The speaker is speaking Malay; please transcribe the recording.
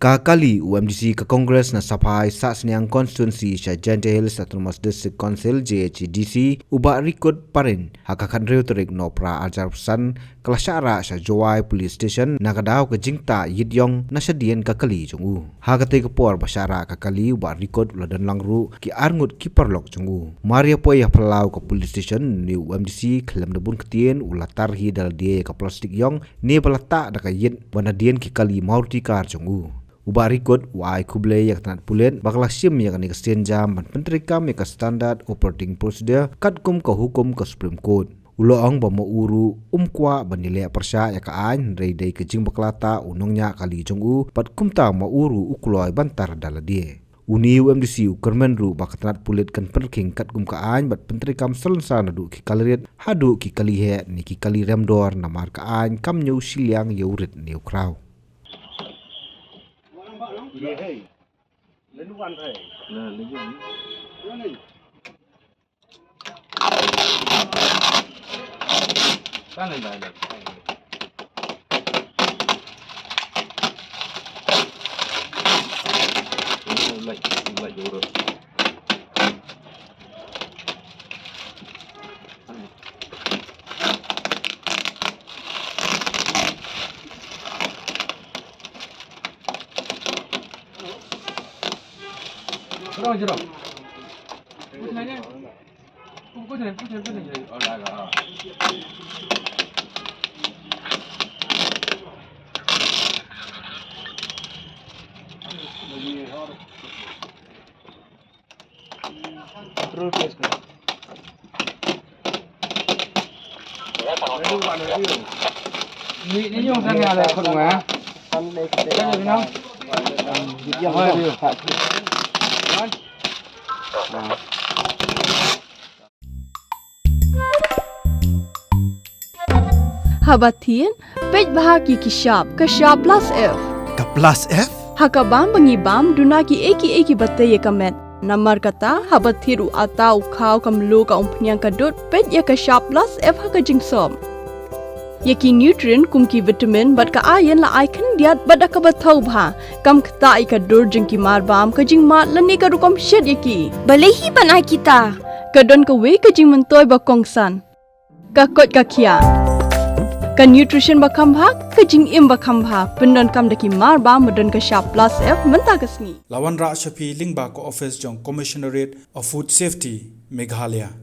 Kakali UMDC ke Kongres na Sapai Sasniang Constituency Syah Jante Hills Autonomous District Council JHDC ubah rekod parin hakakan reuterik no pra ajar pesan kelasyara Syah Jowai Police Station nakadaw ke jingta yidyong na syadien kakali jungu. Hakate kepor basyara kakali ubah rekod uladan langru ki arngut ki perlok jungu. Maria poyah pelau ke Police Station ni UMDC kelam debun ketien ulatarhi dal dia ke plastik yong ni balatak dakayit wanadien ki kali maurtikar jungu. Ubah rekod wai kublai yang tanat pulen bakal sim yang ni kesekian jam dan penterikam yang standard operating procedure katkum ke hukum ke Supreme Court. Uloang bama uru kwa banilai persya yang kaan dari kejing baklata unongnya kali jonggu pat kumta ma uru ukuloi bantar dala dia. Uni UMDC ukermenru bakat tanat pulet kan perking katkum kaan bat penterikam selensa nadu ki kaliret hadu ki kalihe ni ki kali remdor namar kaan kam nyau siliang yaurit ni ukraw. Ye hey, lenu kan hey, nah lenu ni, kan ada. Like jorot. Jorot. Punya. Punya. Oh lah. Terus kes kan. Ni yung sangat ada kurang ah. Kan ni no. Dia dia. Habatin, pej bahagi kishap, kashap plus F. Ka plus F? Hakabam bangibam dunaki eki batay kamet. Namar kata habathiru atau kau kamlu ka umpnyang kadut pej ya kashap plus F hakajing som. Yaki nutrient kumki vitamin bat ka ayan la icon diat bada ka bathau bha kam kta ika dur jingki marbam kajing mat lani ka rukom shed yaki balehi banai kita kadon ka we kajing mentoy ba kongsan ka kot ka kia ka nutrition ba khambha kajing im ba khambha pendon kam daki marbam modon ka sharp plus F menta kasni Lawan Ra Shafi Lingba ko office jong Commissionerate of Food Safety Meghalaya